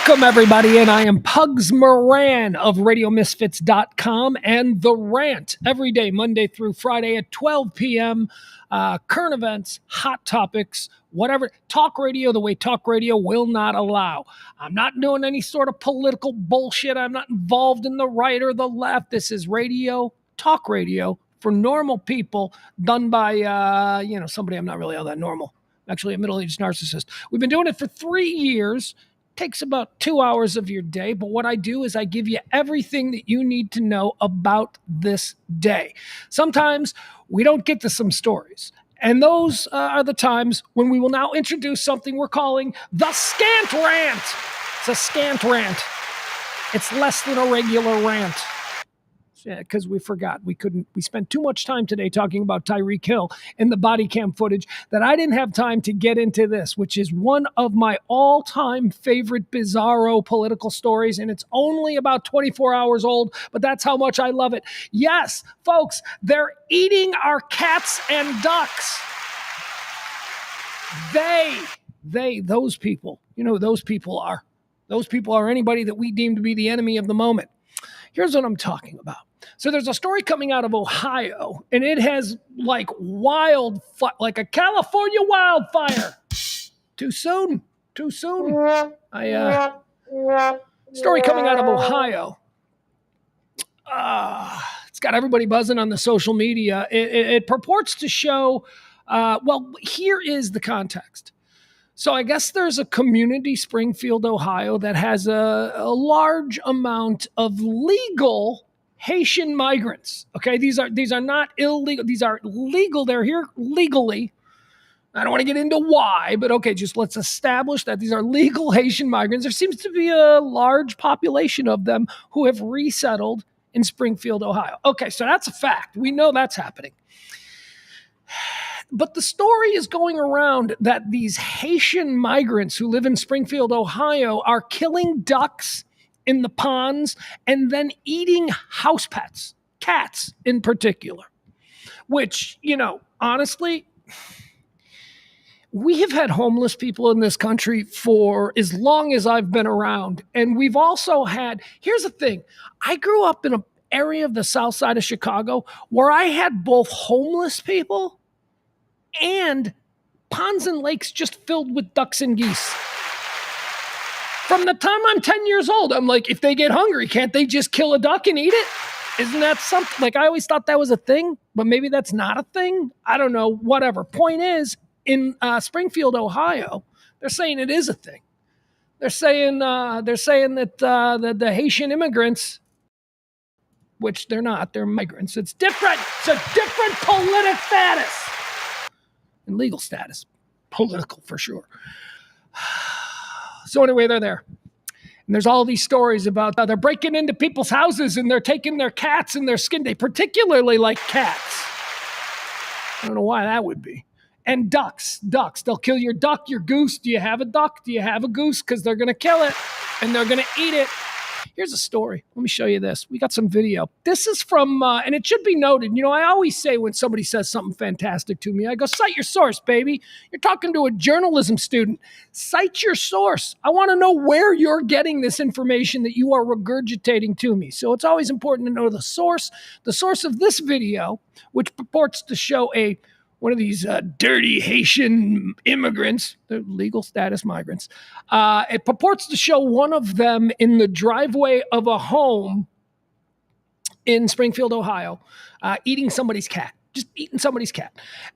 Welcome, everybody, and I am Pugs Moran of RadioMisfits.com and The Rant every day, Monday through Friday at 12 p.m. Current events, hot topics, whatever. Talk radio the way talk radio will not allow. I'm not doing any sort of political bullshit. I'm not involved in the right or the left. This is radio, talk radio for normal people done by, somebody I'm not really all that normal. I'm actually a middle-aged narcissist. We've been doing it for 3 years. Takes about 2 hours of your day, but what I do is I give you everything that you need to know about this day. Sometimes we don't get to some stories, and those are the times when we will now introduce something we're calling the Scant Rant. It's a scant rant. It's less than a regular rant. Because we forgot. We spent too much time today talking about Tyreek Hill and the body cam footage that I didn't have time to get into this, which is one of my all-time favorite bizarro political stories, and it's only about 24 hours old, but that's how much I love it. Yes, folks, they're eating our cats and ducks. Those people, you know who those people are. Those people are anybody that we deem to be the enemy of the moment. Here's what I'm talking about. So there's a story coming out of Ohio, and it has like like a California wildfire. Too soon. Story coming out of Ohio. It's got everybody buzzing on the social media. It purports to show, here is the context. So I guess there's a community, Springfield, Ohio, that has a large amount of legal Haitian migrants. Okay, these are not illegal. These are legal. They're here legally. I don't want to get into why, but okay, just let's establish that these are legal Haitian migrants. There seems to be a large population of them who have resettled in Springfield, Ohio. Okay, so that's a fact. We know that's happening. But the story is going around that these Haitian migrants who live in Springfield, Ohio, are killing ducks in the ponds and then eating house pets, cats in particular, which, honestly, we have had homeless people in this country for as long as I've been around. And we've also had, here's the thing, I grew up in an area of the south side of Chicago where I had both homeless people and ponds and lakes just filled with ducks and geese. From the time I'm 10 years old, I'm like, if they get hungry, can't they just kill a duck and eat it? Isn't that something? Like, I always thought that was a thing, but maybe that's not a thing. I don't know, whatever. Point is, in Springfield, Ohio, they're saying it is a thing. They're saying that the Haitian immigrants, which they're not, they're migrants. It's different. It's a different political status. And legal status. Political, for sure. So anyway, they're there. And there's all these stories about they're breaking into people's houses and they're taking their cats and their skin. They particularly like cats. I don't know why that would be. And ducks. They'll kill your duck, your goose. Do you have a duck? Do you have a goose? Because they're going to kill it and they're going to eat it. Here's a story. Let me show you this. We got some video. This is from, and it should be noted, I always say when somebody says something fantastic to me, I go, cite your source, baby. You're talking to a journalism student. Cite your source. I want to know where you're getting this information that you are regurgitating to me. So it's always important to know the source. The source of this video, which purports to show one of these dirty Haitian immigrants, they're legal status migrants. It purports to show one of them in the driveway of a home in Springfield, Ohio, eating somebody's cat, just eating somebody's cat.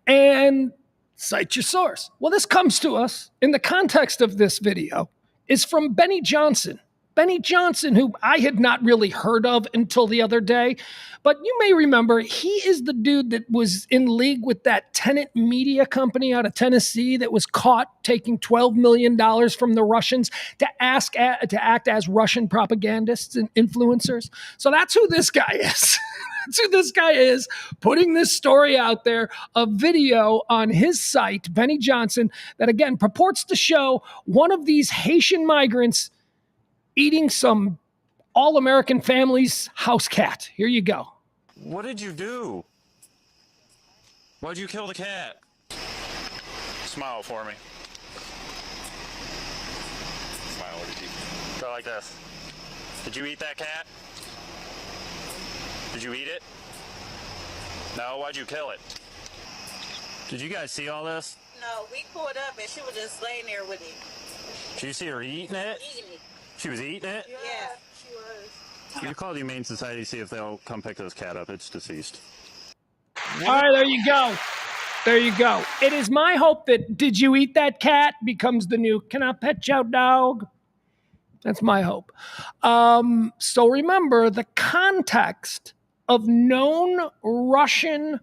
And cite your source. Well, this comes to us in the context of this video is from Benny Johnson. Benny Johnson, who I had not really heard of until the other day. But you may remember, he is the dude that was in league with that Tenet Media company out of Tennessee that was caught taking $12 million from the Russians to act as Russian propagandists and influencers. So that's who this guy is. That's who this guy is, putting this story out there, a video on his site, Benny Johnson, that again purports to show one of these Haitian migrants eating some all-American family's house cat. Here you go. What did you do? Why'd you kill the cat? Smile for me. Smile, look at you. like this. Did you eat that cat? Did you eat it? No, why'd you kill it? Did you guys see all this? No, we pulled up and she was just laying there with it. Did you see her eating it? Eating it. She was eating it? Yeah, she was. You call the Humane Society to see if they'll come pick this cat up. It's deceased. All right, there you go. There you go. It is my hope that "Did you eat that cat?" becomes the new "Can I pet your dog?" That's my hope. So remember the context of known Russian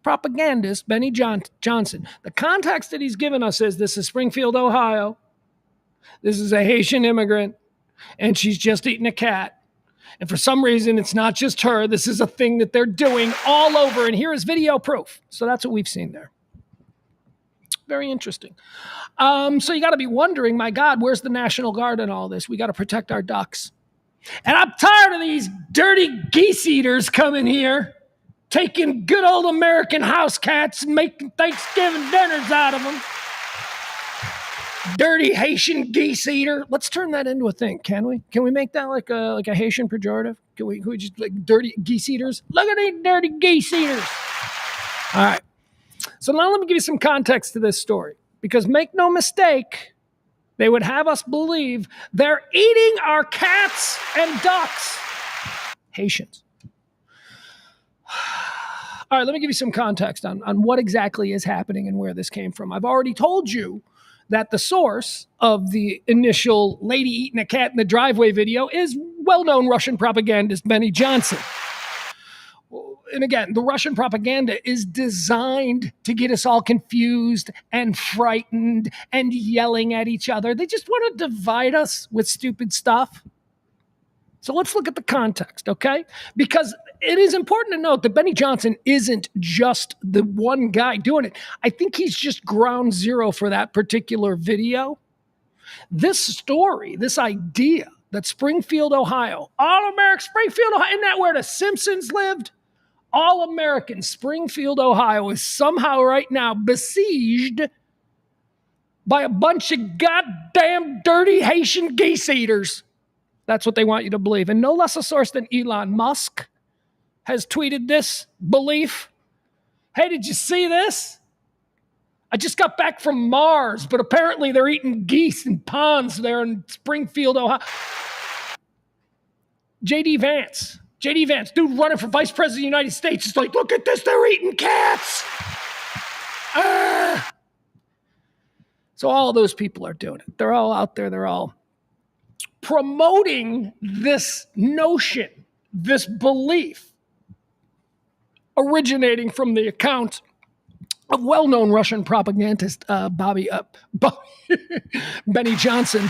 propagandist Benny Johnson. The context that he's given us is this is Springfield, Ohio. This is a Haitian immigrant, and she's just eating a cat. And for some reason, it's not just her. This is a thing that they're doing all over. And here is video proof. So that's what we've seen there. Very interesting. So you got to be wondering, my God, where's the National Guard in all this? We got to protect our ducks. And I'm tired of these dirty geese eaters coming here, taking good old American house cats and making Thanksgiving dinners out of them. Dirty Haitian geese eater. Let's turn that into a thing, can we? Can we make that like a Haitian pejorative? Can we just like dirty geese eaters? Look at these dirty geese eaters. All right. So now let me give you some context to this story. Because make no mistake, they would have us believe they're eating our cats and ducks. Haitians. All right, let me give you some context on what exactly is happening and where this came from. I've already told you that the source of the initial lady eating a cat in the driveway video is well-known Russian propagandist Benny Johnson. And again, the Russian propaganda is designed to get us all confused and frightened and yelling at each other. They just want to divide us with stupid stuff. So let's look at the context, okay? Because it is important to note that Benny Johnson isn't just the one guy doing it. I think he's just ground zero for that particular video. This story, this idea that Springfield, Ohio, all-American Springfield, Ohio, isn't that where the Simpsons lived? All-American Springfield, Ohio is somehow right now besieged by a bunch of goddamn dirty Haitian geese eaters. That's what they want you to believe. And no less a source than Elon Musk has tweeted this belief. Hey, did you see this? I just got back from Mars, but apparently they're eating geese in ponds there in Springfield, Ohio. J.D. Vance, dude running for vice president of the United States, is like, look at this, they're eating cats. So all those people are doing it. They're all out there. They're all promoting this notion, this belief, originating from the account of well-known Russian propagandist Benny Johnson.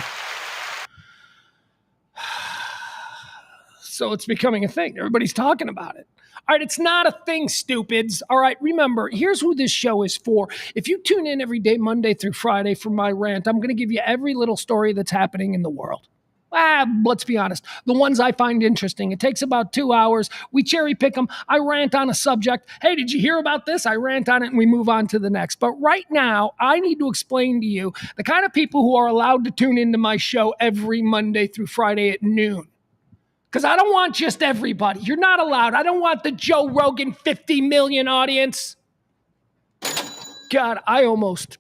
So it's becoming a thing. Everybody's talking about it. All right, it's not a thing, stupids. All right, remember, here's who this show is for. If you tune in every day, Monday through Friday, for my rant, I'm going to give you every little story that's happening in the world. Let's be honest. The ones I find interesting. It takes about 2 hours. We cherry pick them. I rant on a subject. Hey, did you hear about this? I rant on it and we move on to the next. But right now, I need to explain to you the kind of people who are allowed to tune into my show every Monday through Friday at noon. Because I don't want just everybody. You're not allowed. I don't want the Joe Rogan 50 million audience. God, I almost...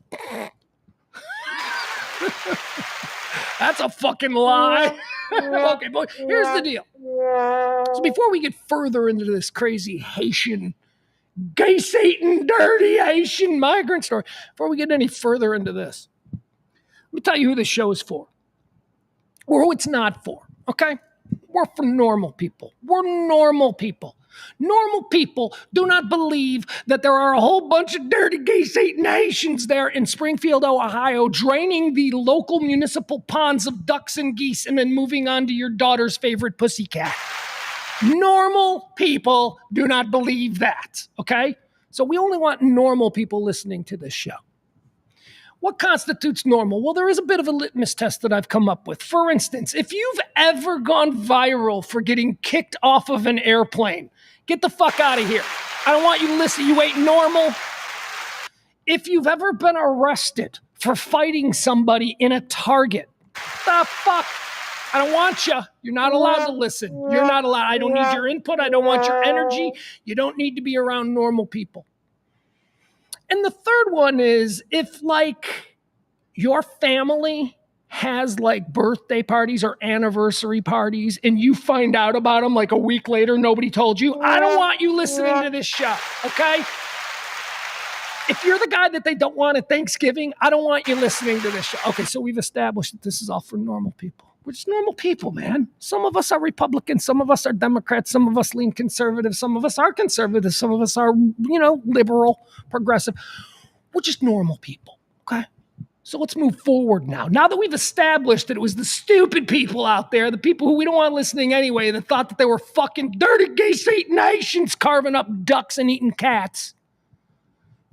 That's a fucking lie. Okay, boy, here's the deal. So before we get further into this crazy Haitian, geese-eating, dirty Haitian migrant story, before we get any further into this, let me tell you who this show is for. Or who it's not for, okay? We're for normal people. We're normal people. Normal people do not believe that there are a whole bunch of dirty geese-eating Haitians there in Springfield, Ohio, draining the local municipal ponds of ducks and geese and then moving on to your daughter's favorite pussycat. Normal people do not believe that, okay? So we only want normal people listening to this show. What constitutes normal? Well, there is a bit of a litmus test that I've come up with. For instance, if you've ever gone viral for getting kicked off of an airplane, get the fuck out of here. I don't want you to listen. You ain't normal. If you've ever been arrested for fighting somebody in a Target, the fuck I don't want you. You're not allowed to listen. You're not allowed. I don't need your input. I don't want your energy. You don't need to be around normal people. And the third one is if, like, your family has, like, birthday parties or anniversary parties and you find out about them, like, a week later, nobody told you, I don't want you listening to this show, okay? If you're the guy that they don't want at Thanksgiving, I don't want you listening to this show. Okay, so we've established that this is all for normal people. We're just normal people, man. Some of us are Republicans. Some of us are Democrats. Some of us lean conservative. Some of us are conservative. Some of us are, liberal, progressive. We're just normal people, okay? So let's move forward now. Now that we've established that it was the stupid people out there, the people who we don't want listening anyway, that thought that they were fucking dirty, geese-eating Haitians carving up ducks and eating cats.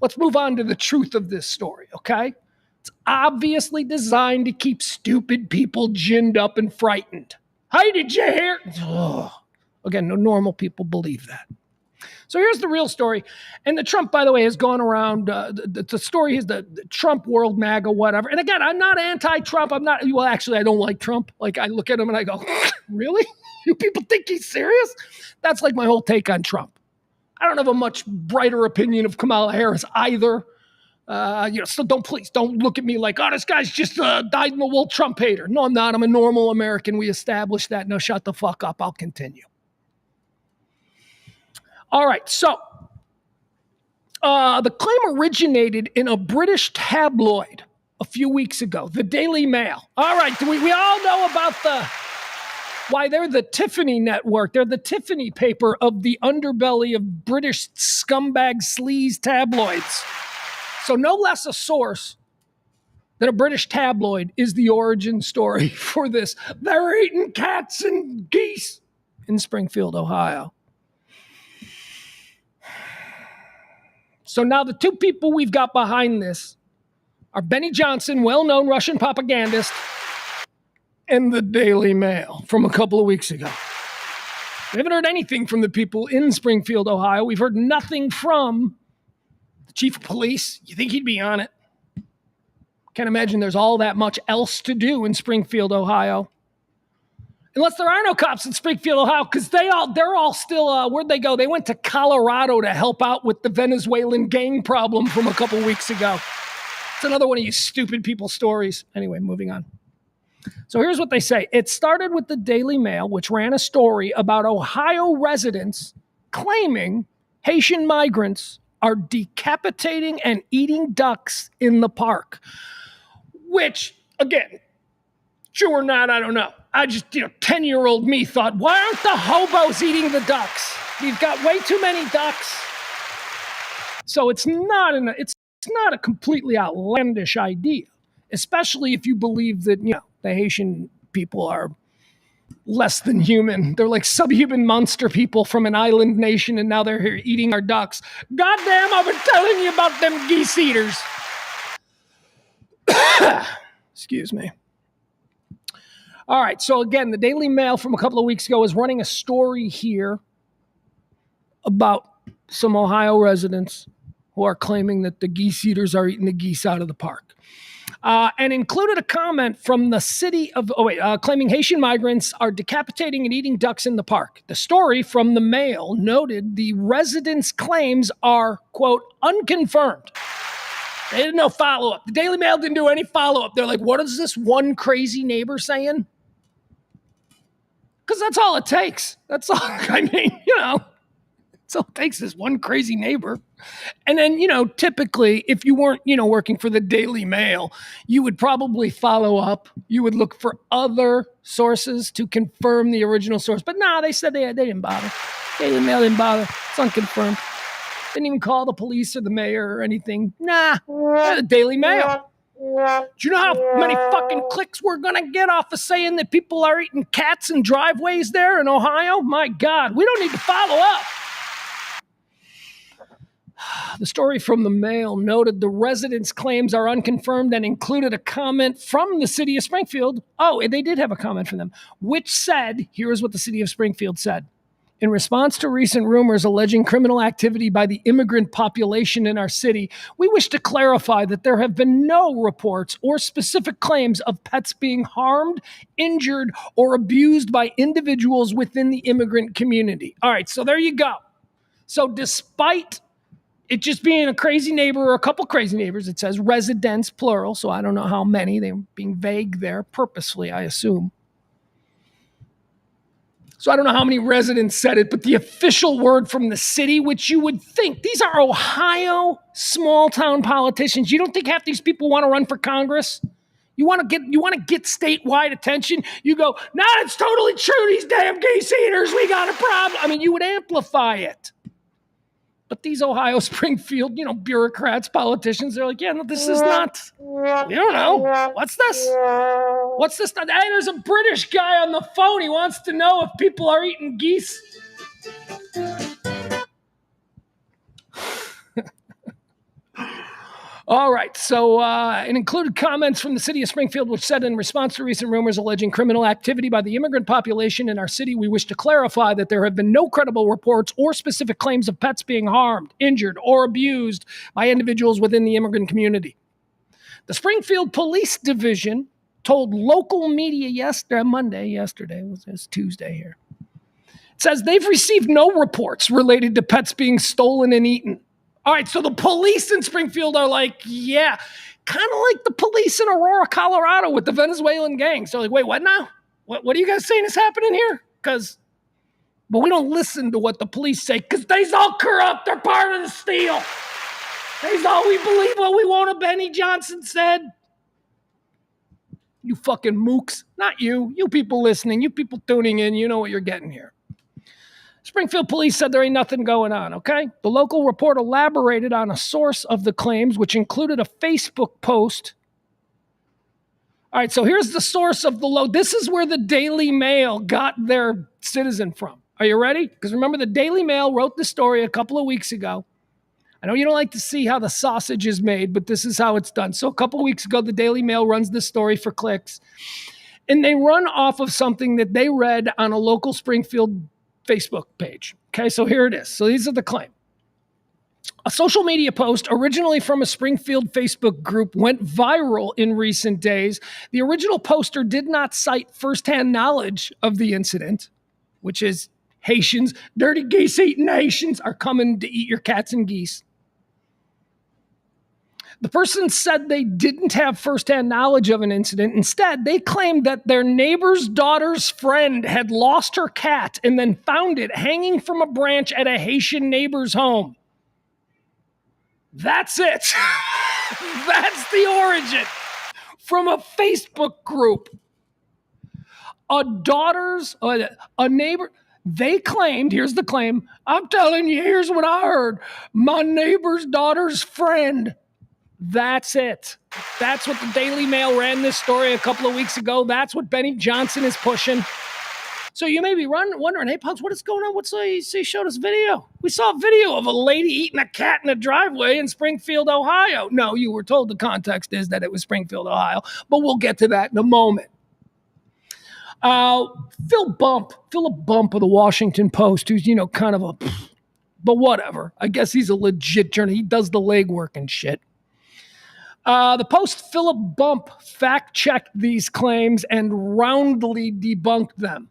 Let's move on to the truth of this story, okay? It's obviously designed to keep stupid people ginned up and frightened. Hey, did you hear? Ugh. Again, no normal people believe that. So here's the real story. And the Trump, by the way, has gone around. The story is the Trump world, MAGA, whatever. And again, I'm not anti-Trump. Actually, I don't like Trump. Like, I look at him and I go, really? You people think he's serious? That's like my whole take on Trump. I don't have a much brighter opinion of Kamala Harris either. So don't look at me like, oh, this guy's just dyed in the wool Trump hater. No, I'm not. I'm a normal American. We established that. No, shut the fuck up. I'll continue. All right. So the claim originated in a British tabloid a few weeks ago, the Daily Mail. All right. We all know about why they're the Tiffany network. They're the Tiffany paper of the underbelly of British scumbag sleaze tabloids. So no less a source than a British tabloid is the origin story for this. They're eating cats and geese in Springfield, Ohio. So now the two people we've got behind this are Benny Johnson, well-known Russian propagandist, and the Daily Mail from a couple of weeks ago. We haven't heard anything from the people in Springfield, Ohio. We've heard nothing from the chief of police. You think he'd be on it? Can't imagine there's all that much else to do in Springfield, Ohio. Unless there are no cops in Springfield, Ohio, because they're all still, where'd they go? They went to Colorado to help out with the Venezuelan gang problem from a couple weeks ago. It's another one of you stupid people's stories. Anyway, moving on. So here's what they say. It started with the Daily Mail, which ran a story about Ohio residents claiming Haitian migrants are decapitating and eating ducks in the park. Which, again, true or not, I don't know. I just, 10-year-old me thought, why aren't the hobos eating the ducks? We've got way too many ducks. So it's not a completely outlandish idea, especially if you believe that, the Haitian people are less than human. They're like subhuman monster people from an island nation, and now they're here eating our ducks. Goddamn, I've been telling you about them geese eaters. Excuse me. All right, so again, the Daily Mail from a couple of weeks ago is running a story here about some Ohio residents who are claiming that the geese eaters are eating the geese out of the park. And included a comment from the city of, claiming Haitian migrants are decapitating and eating ducks in the park. The story from the Mail noted the residents' claims are, quote, unconfirmed. They did no follow-up. The Daily Mail didn't do any follow-up. They're like, what is this one crazy neighbor saying? Because that's all it takes. That's all, that's all it takes is one crazy neighbor. And then, typically, if you weren't, working for the Daily Mail, you would probably follow up. You would look for other sources to confirm the original source. But they said they didn't bother. Daily Mail didn't bother. It's unconfirmed. Didn't even call the police or the mayor or anything. The Daily Mail. Do you know how many fucking clicks we're going to get off of saying that people are eating cats in driveways there in Ohio? My God, we don't need to follow up. The story from the Mail noted the residents' claims are unconfirmed and included a comment from the city of Springfield. Oh, they did have a comment from them, which said, here's what the city of Springfield said. In response to recent rumors alleging criminal activity by the immigrant population in our city, we wish to clarify that there have been no reports or specific claims of pets being harmed, injured, or abused by individuals within the immigrant community. All right, so there you go. So despite it just being a crazy neighbor or a couple crazy neighbors, it says residents, plural, so I don't know how many. They're being vague there, purposefully, I assume. So I don't know how many residents said it, but the official word from the city, which you would think, these are Ohio small-town politicians. You don't think half these people want to run for Congress? You want to get statewide attention? You go, nah, it's totally true, these damn gay eaters, we got a problem. I mean, you would amplify it. But these Ohio, Springfield, bureaucrats, politicians, they're like, yeah, no, this is not, you don't know. What's this? What's this? Hey, there's a British guy on the phone. He wants to know if people are eating geese. All right, so it included comments from the city of Springfield, which said in response to recent rumors alleging criminal activity by the immigrant population in our city, we wish to clarify that there have been no credible reports or specific claims of pets being harmed, injured, or abused by individuals within the immigrant community. The Springfield Police Division told local media yesterday, it's Tuesday here, it says they've received no reports related to pets being stolen and eaten. All right, so the police in Springfield are like, yeah, kind of like the police in Aurora, Colorado with the Venezuelan gang. So like, wait, what now? What are you guys saying is happening here? But we don't listen to what the police say because they's all corrupt. They're part of the steal. They's all we believe what we want, Benny Johnson said. You fucking mooks. Not you. You people listening. You people tuning in. You know what you're getting here. Springfield police said there ain't nothing going on, okay? The local report elaborated on a source of the claims, which included a Facebook post. All right, so here's the source of the This is where the Daily Mail got their citizen from. Are you ready? Because remember, the Daily Mail wrote the story a couple of weeks ago. I know you don't like to see how the sausage is made, but this is how it's done. So a couple of weeks ago, the Daily Mail runs this story for clicks. And they run off of something that they read on a local Springfield Facebook page. Okay, so here it is. So these are the claim. A social media post originally from a Springfield Facebook group went viral in recent days. The original poster did not cite firsthand knowledge of the incident, which is Haitians, dirty geese-eating Haitians are coming to eat your cats and geese. The person said they didn't have firsthand knowledge of an incident. Instead, they claimed that their neighbor's daughter's friend had lost her cat and then found it hanging from a branch at a Haitian neighbor's home. That's it. That's the origin. From a Facebook group. A neighbor, they claimed, here's the claim, I'm telling you, here's what I heard. My neighbor's daughter's friend. That's it. That's what the Daily Mail ran this story a couple of weeks ago. That's what Benny Johnson is pushing. So you may be wondering, hey, Pugs, what is going on? He showed us video. We saw a video of a lady eating a cat in a driveway in Springfield, Ohio. No, you were told the context is that it was Springfield, Ohio, but we'll get to that in a moment. Philip Bump of the Washington Post, who's, kind of but whatever. I guess he's a legit journalist. He does the legwork and shit. The Post Philip Bump fact-checked these claims and roundly debunked them.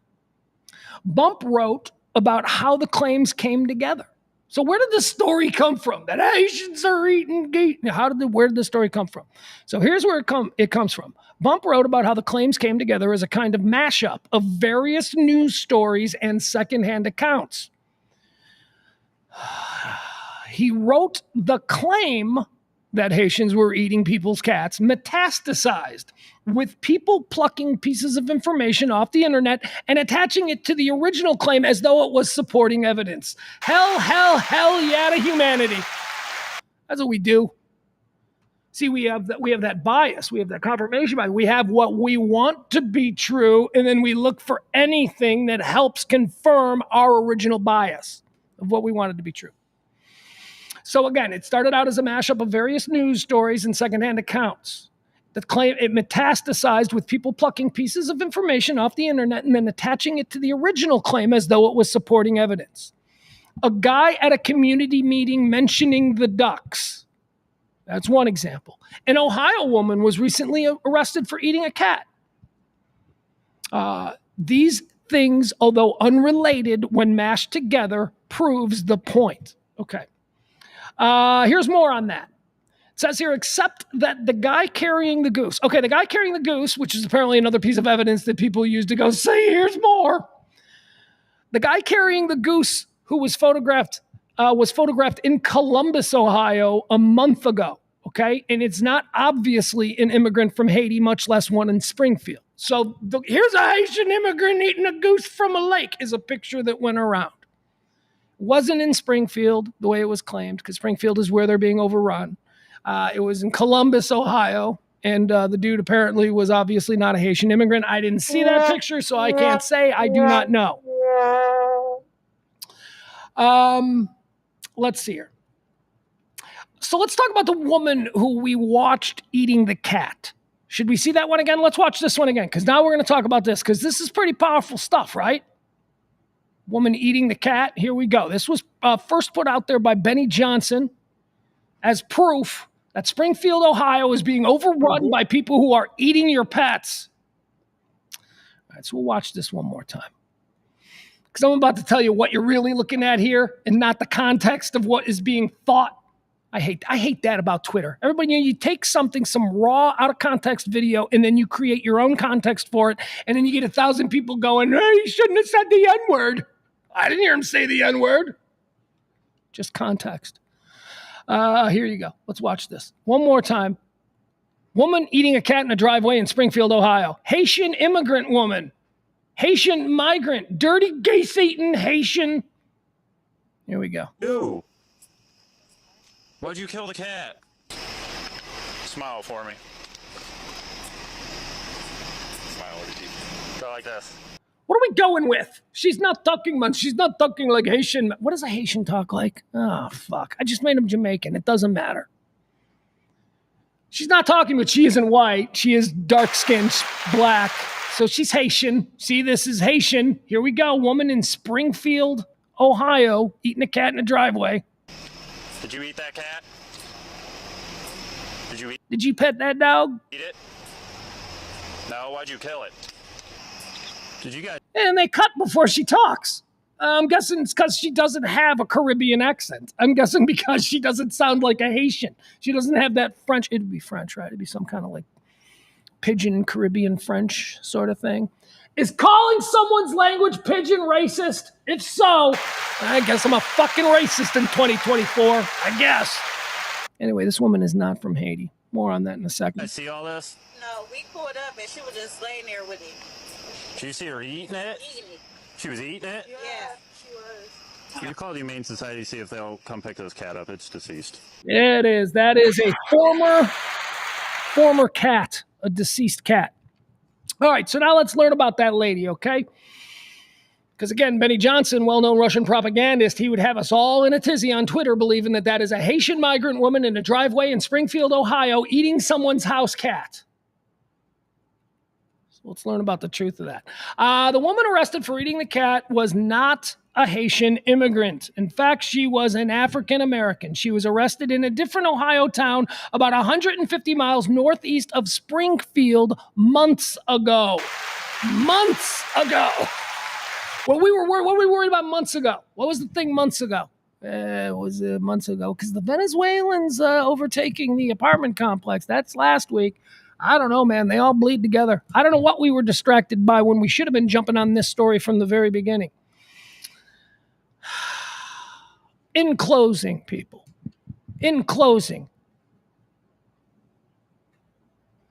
Bump wrote about how the claims came together. So where did the story come from? That Haitians are eating geese. Where did the story come from? So here's where it comes from. Bump wrote about how the claims came together as a kind of mashup of various news stories and secondhand accounts. He wrote the claim that Haitians were eating people's cats metastasized, with people plucking pieces of information off the internet and attaching it to the original claim as though it was supporting evidence. Hell yeah to humanity. That's what we do. See, we have that bias. We have that confirmation bias. We have what we want to be true, and then we look for anything that helps confirm our original bias of what we wanted to be true. So again, it started out as a mashup of various news stories and secondhand accounts. that claim it metastasized with people plucking pieces of information off the internet and then attaching it to the original claim as though it was supporting evidence. A guy at a community meeting mentioning the ducks. That's one example. An Ohio woman was recently arrested for eating a cat. These things, although unrelated when mashed together, proves the point. Okay. Here's more on that. It says here, except that the guy carrying the goose. Okay, the guy carrying the goose, which is apparently another piece of evidence that people use to go, see, here's more. The guy carrying the goose who was photographed in Columbus, Ohio a month ago. Okay, and it's not obviously an immigrant from Haiti, much less one in Springfield. So here's a Haitian immigrant eating a goose from a lake is a picture that went around. Wasn't in Springfield the way it was claimed, because Springfield is where they're being overrun. It was in Columbus, Ohio, and the dude apparently was obviously not a Haitian immigrant. I didn't see that picture, so I can't say. I do not know. Let's see here. So let's talk about the woman who we watched eating the cat. Should we see that one again? Let's watch this one again, because now we're going to talk about this, because this is pretty powerful stuff, right? Woman eating the cat. Here we go. This was first put out there by Benny Johnson as proof that Springfield, Ohio is being overrun by people who are eating your pets. All right, so we'll watch this one more time, because I'm about to tell you what you're really looking at here and not the context of what is being thought. I hate that about Twitter. Everybody, you take something, some raw, out of context video, and then you create your own context for it, and then you get 1,000 people going, hey, you shouldn't have said the N-word. I didn't hear him say the N-word. Just context. Here you go. Let's watch this. One more time. Woman eating a cat in a driveway in Springfield, Ohio. Haitian immigrant woman. Haitian migrant. Dirty, geese-eating Haitian. Here we go. Ew. Why'd you kill the cat? Smile for me. Smile with your teeth. Go like this. What are we going with? She's not talking much. She's not talking like Haitian. What does a Haitian talk like? Oh, fuck. I just made him Jamaican. It doesn't matter. She's not talking, but she isn't white. She is dark-skinned, black. So she's Haitian. See, this is Haitian. Here we go. Woman in Springfield, Ohio, eating a cat in a driveway. Did you eat that cat? Did you pet that dog? Eat it? No, why'd you kill it? Did you guys? And they cut before she talks. I'm guessing it's because she doesn't have a Caribbean accent. I'm guessing because she doesn't sound like a Haitian. She doesn't have that French. It'd be French, right? It'd be some kind of like pidgin Caribbean French sort of thing. Is calling someone's language pidgin racist? If so, I guess I'm a fucking racist in 2024. I guess. Anyway, this woman is not from Haiti. More on that in a second. I see all this? No, we pulled up and she was just laying there with him. Did you see her eating it? Eating it. She was eating it? Yeah, she was. You call the Humane Society, see if they'll come pick this cat up. It's deceased. It is. That is a former cat, a deceased cat. All right, so now let's learn about that lady, okay? Because again, Benny Johnson, well-known Russian propagandist, he would have us all in a tizzy on Twitter believing that that is a Haitian migrant woman in a driveway in Springfield, Ohio, eating someone's house cat. So let's learn about the truth of that. The woman arrested for eating the cat was not a Haitian immigrant. In fact, she was an African American. She was arrested in a different Ohio town about 150 miles northeast of Springfield months ago. Months ago. What were we worried about months ago? What was the thing months ago? It was months ago because the Venezuelans overtaking the apartment complex. That's last week. I don't know, man. They all bleed together. I don't know what we were distracted by when we should have been jumping on this story from the very beginning. In closing, people, in closing,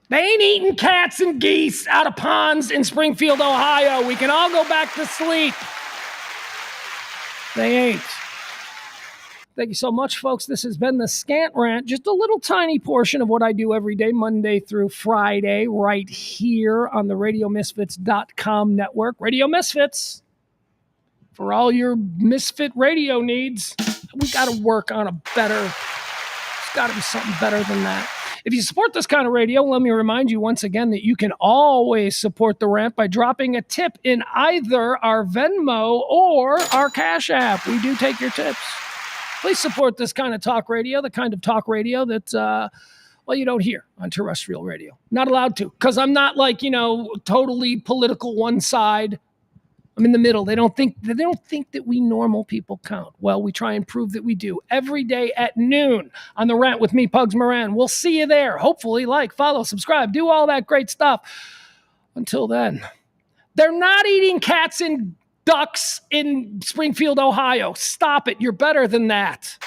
they ain't eating cats and geese out of ponds in Springfield, Ohio. We can all go back to sleep. They ain't. Thank you so much, folks. This has been the Scant Rant, just a little tiny portion of what I do every day, Monday through Friday, right here on the RadioMisfits.com network. Radio Misfits. For all your misfit radio needs, we got to work on a better, it's got to be something better than that. If you support this kind of radio, let me remind you once again that you can always support the rant by dropping a tip in either our Venmo or our Cash App. We do take your tips. Please support this kind of talk radio, the kind of talk radio that, you don't hear on terrestrial radio. Not allowed to, because I'm not totally political one side. I'm in the middle. They don't think that we normal people count. Well, we try and prove that we do every day at noon on The Rant with me, Pugs Moran. We'll see you there. Hopefully, follow, subscribe, do all that great stuff. Until then, they're not eating cats and ducks in Springfield, Ohio. Stop it. You're better than that.